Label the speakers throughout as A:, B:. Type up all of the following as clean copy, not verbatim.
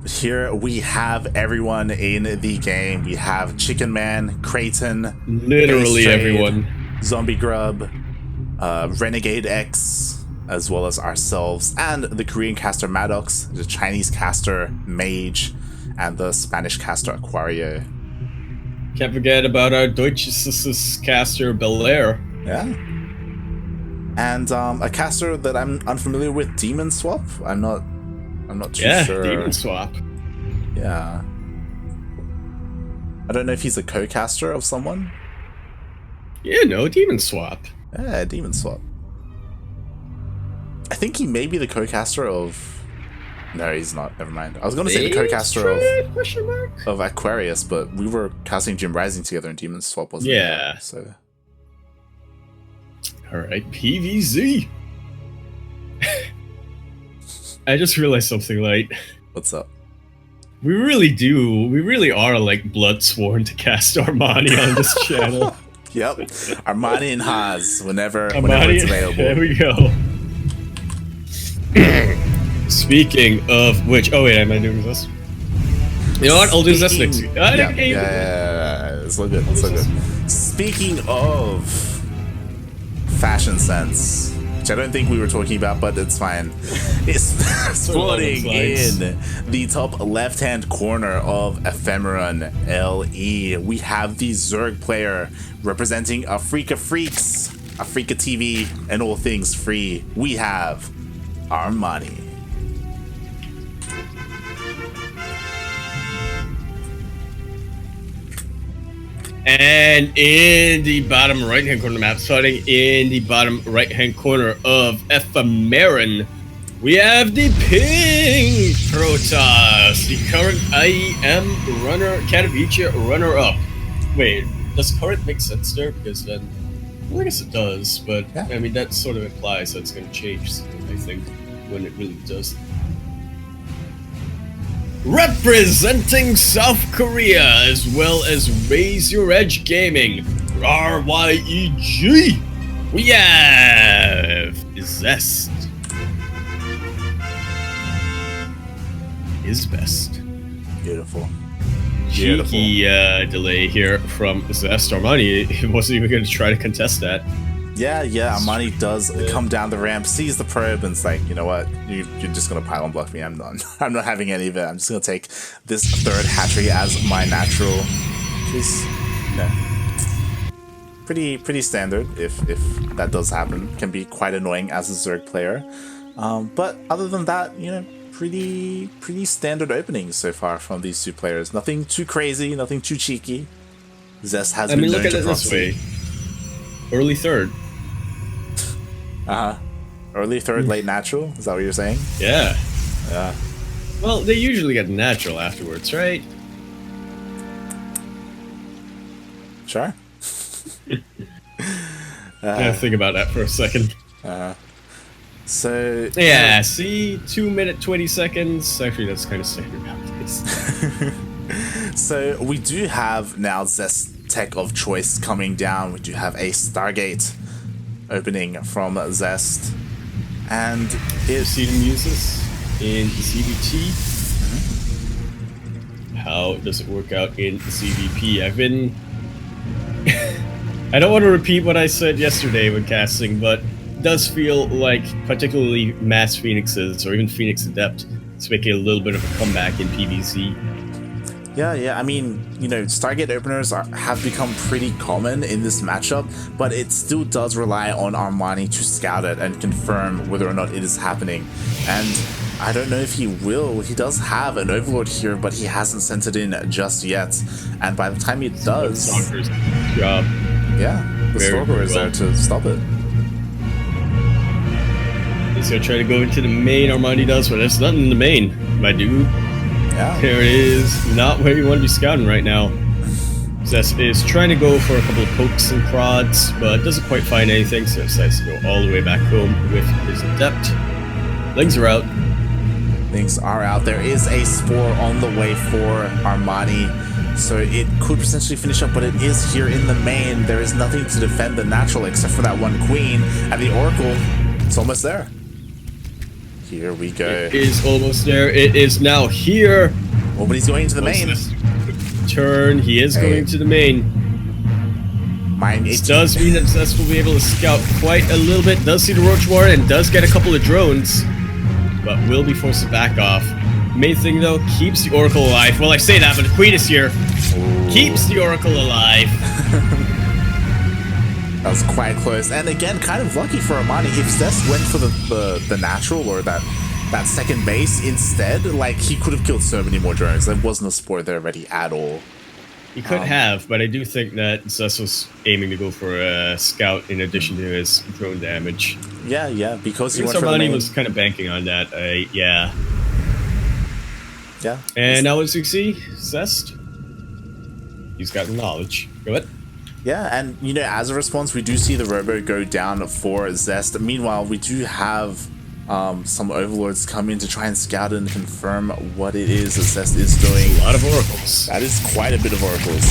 A: Here we have everyone in the game. We have Chicken Man, Creighton,
B: literally everyone,
A: Zombie Grub, Renegade X, as well as ourselves, and the Korean caster Maddox, the Chinese caster Mage, and the Spanish caster Aquario.
B: Can't forget about our Deutsches caster Belair.
A: Yeah. And a caster that I'm unfamiliar with, Demon Swap. I'm not too sure.
B: Yeah, Demon Swap.
A: Yeah. I don't know if he's a co-caster of someone.
B: Yeah, no, Demon Swap.
A: Yeah, Demon Swap. I think he may be the co-caster of... No, he's not. Never mind. I was going to say the co-caster of Aquarius, but we were casting Jim Rising together and Demon Swap wasn't there, so...
B: Alright, PVZ. I just realized something, Light.
A: What's up?
B: We really are like blood sworn to cast Armani on this channel.
A: Yep. Armani and Haas whenever it's available.
B: There we go. Speaking of which, oh wait, am I doing this? You know what? I'll do this next week.
A: Yeah. It's so good. It's so good. Speaking of fashion sense, which I don't think we were talking about, but it's fine. It's spawning in the top left-hand corner of Ephemeron LE. We have the Zerg player representing Afrika Freaks, Afrika TV, and all things free. We have Armani.
B: And in the bottom right-hand corner of the map, starting in the bottom right-hand corner of Ephemeron, we have the Pink Protoss, the current IEM runner, Katowice runner-up. Wait, does current make sense there? Because then, well, I guess it does, but yeah. I mean, that sort of implies that it's going to change, I think, when it really does. Representing South Korea, as well as Raise Your Edge Gaming, RYEG, we have Zest. Is best.
A: Beautiful.
B: Cheeky delay here from Zest. Armani wasn't even going to try to contest that.
A: Yeah, Armani does come down the ramp, sees the probe, and it's like, you know what, you're just going to pylon block me, I'm done. I'm not having any of it, I'm just going to take this third hatchery as my natural. Which is, pretty standard, if that does happen. Can be quite annoying as a Zerg player. But other than that, pretty standard openings so far from these two players. Nothing too crazy, nothing too cheeky. Zest has been known to proxy.
B: Early third.
A: Early third, late natural? Is that what you're saying?
B: Yeah.
A: Yeah.
B: Well, they usually get natural afterwards, right?
A: Sure.
B: Think about that for a second.
A: So...
B: Yeah, see? 2 minutes, 20 seconds. Actually, that's kind of standard nowadays.
A: So, we do have now Zest tech of choice coming down. We do have a Stargate opening from Zest, and
B: you see them use this in ZvP. How does it work out in ZvP? I don't want to repeat what I said yesterday when casting, but it does feel like particularly mass Phoenixes or even Phoenix Adept is making a little bit of a comeback in PvZ.
A: Yeah. I mean, Stargate openers have become pretty common in this matchup, but it still does rely on Armani to scout it and confirm whether or not it is happening. And I don't know if he will. He does have an Overlord here, but he hasn't sent it in just yet. And by the time he does...
B: Stalker's job.
A: Yeah, the Stalker is there to stop it.
B: He's gonna try to go into the main, Armani does, but there's nothing in the main, my dude.
A: Yeah.
B: There is not where you want to be scouting right now. Zest is trying to go for a couple of pokes and prods, but doesn't quite find anything, so decides to go all the way back home with his Adept. Lings are out.
A: Lings are out. There is a Spore on the way for Armani, so it could potentially finish up, but it is here in the main. There is nothing to defend the natural except for that one Queen, and the Oracle, it's almost there. Here we go.
B: It is almost there. It is now here.
A: Oh, but he's going to the main.
B: Turn. He is going to the main. This does mean that Zest will be able to scout quite a little bit. Does see the Roach Warren and does get a couple of drones, but will be forced to back off. Main thing though, keeps the Oracle alive. Well, I say that, but the Queen is here. Ooh. Keeps the Oracle alive.
A: That was quite close, and again, kind of lucky for Armani. If Zest went for the natural or that second base instead, like he could have killed so many more drones. There wasn't a support there ready at all.
B: He could have, but I do think that Zest was aiming to go for a scout in addition to his drone damage.
A: Yeah, because he went for
B: Armani was kind of banking on that. Yeah. And now as you see, Zest, he's got knowledge. Go ahead.
A: Yeah, and you know, as a response, we do see the Robo go down for Zest. Meanwhile, we do have some Overlords come in to try and scout and confirm what it is that Zest is doing.
B: A lot of Oracles.
A: That is quite a bit of Oracles.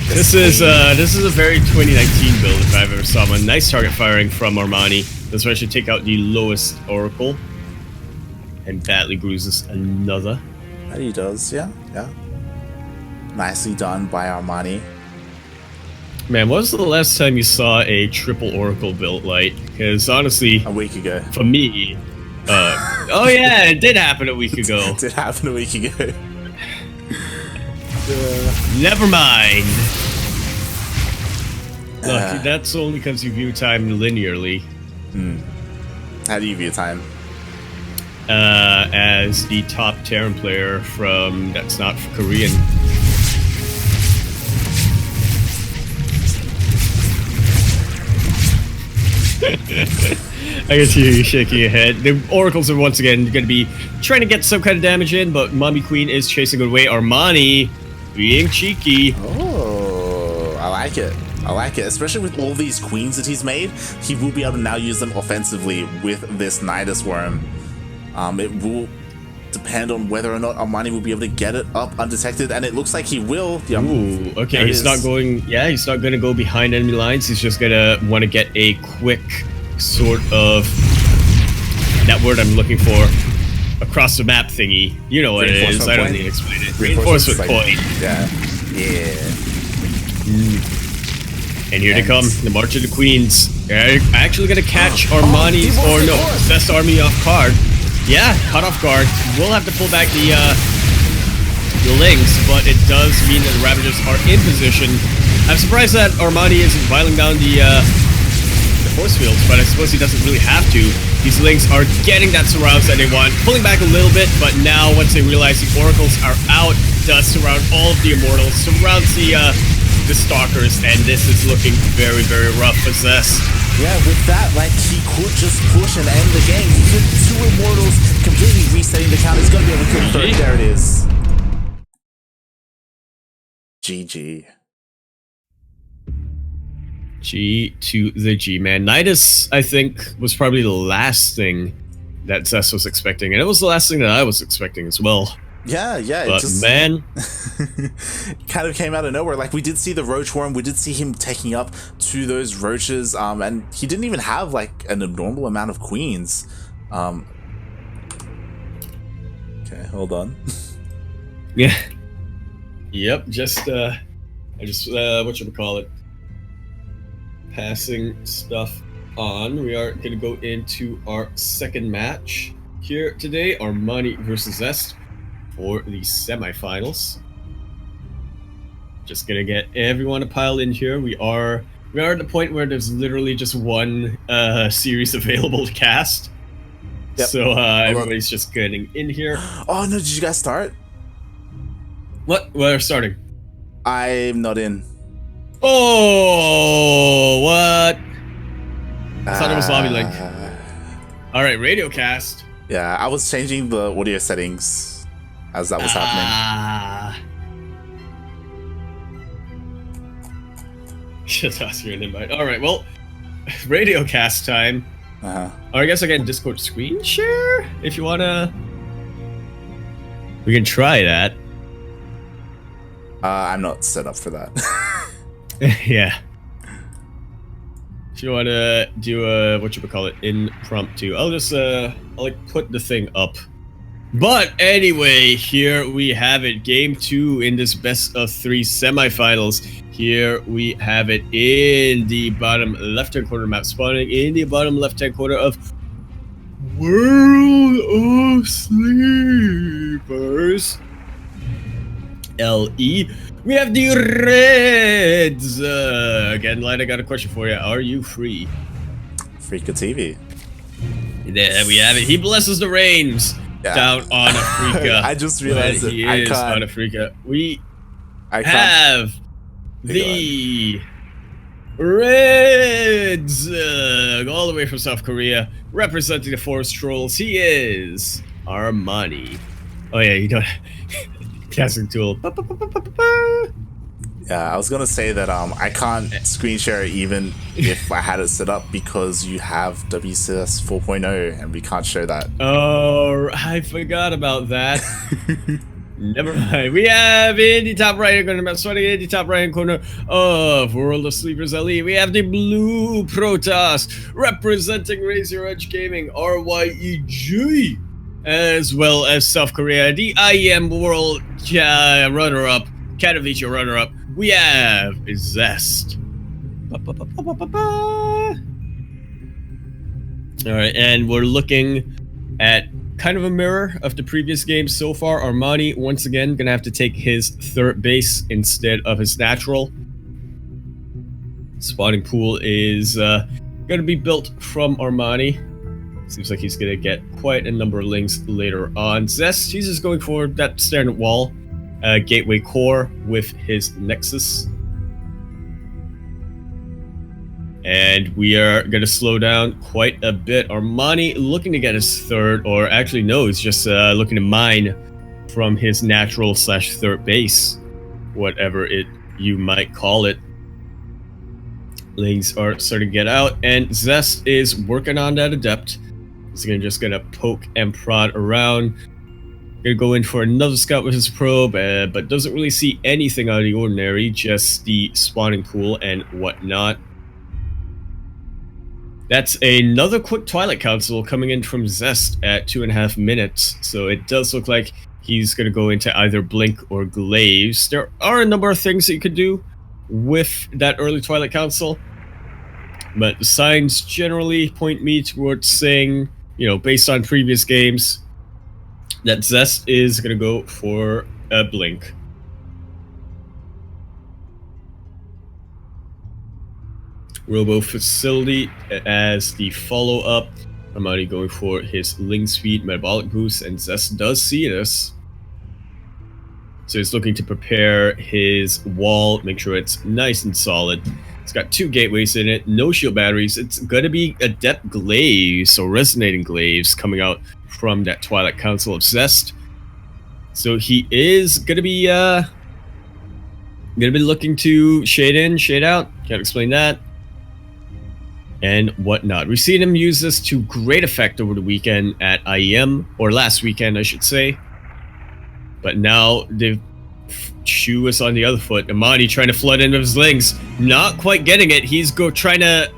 B: This is a very 2019 build if I've ever saw one. Nice target firing from Armani. This will actually take out the lowest Oracle. And badly bruises another.
A: That he does, yeah. Nicely done by Armani.
B: Man, when was the last time you saw a triple Oracle built light? Because honestly,
A: a week ago.
B: For me, oh yeah, it did happen a week ago.
A: It did happen a week ago.
B: Never mind. Look, that's only because you view time linearly.
A: How do you view time?
B: As the top Terran player from that's not Korean. I can see you shaking your head. The Oracles are once again going to be trying to get some kind of damage in, but Mommy Queen is chasing away. Armani being cheeky.
A: Oh, I like it. I like it, especially with all these queens that he's made. He will be able to now use them offensively with this Nidus Worm. It will depend on whether or not Armani will be able to get it up undetected, and it looks like he will.
B: Ooh, okay, he's not going. Yeah, he's not going to go behind enemy lines. He's just gonna want to get a quick sort of that word I'm looking for across the map thingy. You know what it is. I don't need to explain it. Reinforcement point.
A: Yeah.
B: And here they come, the March of the Queens. They're actually gonna catch Armani's Zest army off guard. Yeah, caught off guard. We'll have to pull back the links, but it does mean that the Ravagers are in position. I'm surprised that Armani isn't viling down the force fields, but I suppose he doesn't really have to. These links are getting that surrounds that they want, pulling back a little bit, but now once they realize the Oracles are out, does surround all of the Immortals, surrounds the Stalkers, and this is looking very, very rough for Zest.
A: Yeah, with that, like, he could just push and end the game. He could 2 Immortals, completely resetting the count. He's going to be able to kill third. There it is. GG.
B: G to the G, man. Nidus, I think, was probably the last thing that Zest was expecting, and it was the last thing that I was expecting as well.
A: Yeah,
B: but
A: it just
B: man,
A: kind of came out of nowhere. Like, we did see the Roach Worm, we did see him taking up to those roaches, and he didn't even have like an abnormal amount of queens. Okay, hold on.
B: Yeah. Yep. Just I just whatchamacallit, passing stuff on. We are gonna go into our second match here today. Armani versus Zest for the semifinals. Just gonna get everyone to pile in here. We are at the point where there's literally just one series available to cast. Yep. So everybody's just getting in here.
A: Oh no, did you guys start?
B: What? We're starting.
A: I'm not in.
B: Oh, what? I thought it was lobby link. Alright, radio cast.
A: Yeah, I was changing the audio settings as that was happening.
B: Should toss you an invite. Alright, well, radio cast time. Or I guess I can Discord screen share if you wanna. We can try that.
A: I'm not set up for that.
B: Yeah. if you want to do a, what you would call it, impromptu, I'll just, I'll like put the thing up. But anyway, here we have it. Game 2 in this best of 3 semifinals. Here we have it in the bottom left-hand corner map, spawning in the bottom left-hand corner of World of Sleepers. LE. We have the Reds. Again, Light, I got a question for you. Are you free?
A: Freaka TV.
B: There we have it. He blesses the reins.
A: Yeah.
B: Down on Africa.
A: I just realized
B: he is on Africa. We have the Reds all the way from South Korea, representing the Forest Trolls. He is Armani. Oh yeah, you don't casting tool.
A: Yeah, I was gonna say that I can't screen share even if I had it set up because you have WCS 4.0 and we can't show that.
B: Oh, I forgot about that. Never mind. We have in the top right hand corner, starting in the top right hand corner of World of Sleepers LE, we have the Blue Protoss representing Razor Edge Gaming, RYEG, as well as South Korea, the IEM World runner-up, Katowice runner-up. We have Zest. Alright, and we're looking at kind of a mirror of the previous game so far. Armani, once again, gonna have to take his third base instead of his natural. Spawning pool is gonna be built from Armani. Seems like he's gonna get quite a number of links later on. Zest, he's just going for that standard wall. Gateway core with his Nexus. And we are going to slow down quite a bit. Armani looking to get his third, or actually no, he's just looking to mine from his natural / third base. Whatever you might call it. Lings are starting to get out, and Zest is working on that Adept. He's just going to poke and prod around. Gonna go in for another scout with his probe, but doesn't really see anything out of the ordinary, just the spawning pool and whatnot. That's another quick Twilight Council coming in from Zest at 2.5 minutes, so it does look like he's gonna go into either Blink or Glaze. There are a number of things that you could do with that early Twilight Council, but the signs generally point me towards saying, you know, based on previous games, that Zest is going to go for a Blink. Robo Facility as the follow-up. Armani going for his Ling Speed Metabolic Boost, and Zest does see this. So he's looking to prepare his wall, make sure it's nice and solid. It's got 2 gateways in it, no shield batteries. It's going to be Adept Glaze, so Resonating Glaze coming out from that Twilight Council of Zest. So he is going to be looking to shade in, shade out. Can't explain that. And whatnot. We've seen him use this to great effect over the weekend at IEM, or last weekend, I should say. But now the shoe is on the other foot. Armani trying to flood into his Lings. Not quite getting it. He's trying to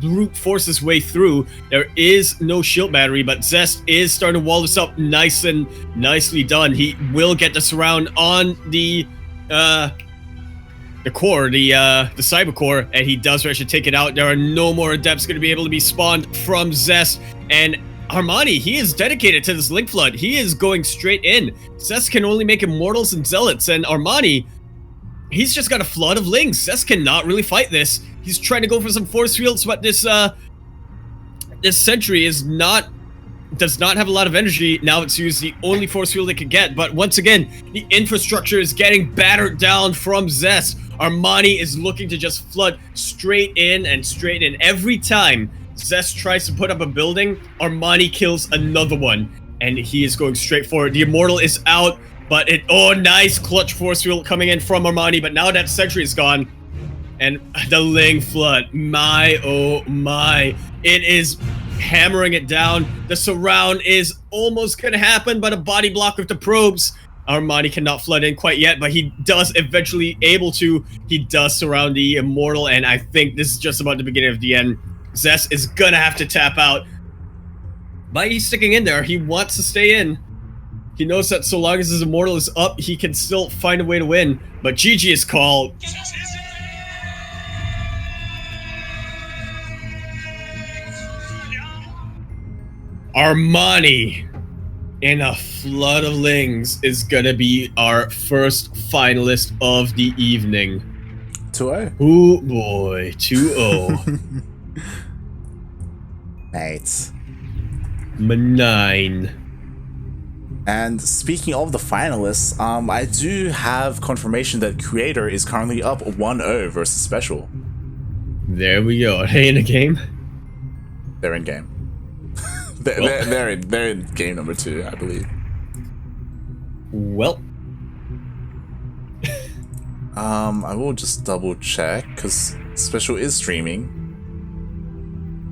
B: brute force his way through. There is no shield battery, but Zest is starting to wall this up nice and nicely done. He will get the surround on the core, the cyber core, and he does actually take it out. There are no more adepts going to be able to be spawned from Zest, and Armani, he is dedicated to this Link Flood. He is going straight in. Zest can only make Immortals and Zealots, and Armani, he's just got a flood of Lings. Zest cannot really fight this. He's trying to go for some force fields, but this sentry does not have a lot of energy. Now it's used the only force field it could get. But once again, the infrastructure is getting battered down from Zest. Armani is looking to just flood straight in and straight in. Every time Zest tries to put up a building, Armani kills another one. And he is going straight for it. The Immortal is out, but nice clutch force field coming in from Armani. But now that sentry is gone, and the Ling Flood, my oh my, it is hammering it down. The surround is almost gonna happen, but a body block with the probes Armani cannot flood in quite yet, but he does eventually able to. He does surround the Immortal, and I think this is just about the beginning of the end. Zest is gonna have to tap out. But he's sticking in there. He wants to stay in. He knows that so long as his Immortal is up, he can still find a way to win. But GG is called. Armani in a flood of lings is gonna be our first finalist of the evening.
A: 2-0.
B: Oh boy, 2-0.
A: Mate.
B: 9.
A: And speaking of the finalists, I do have confirmation that Creator is currently up 1-0 versus Special.
B: There we go. Are they in a game?
A: They're in game. they're in game number 2, I believe.
B: Well.
A: I will just double check because Special is streaming.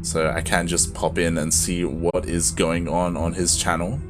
A: So I can just pop in and see what is going on his channel.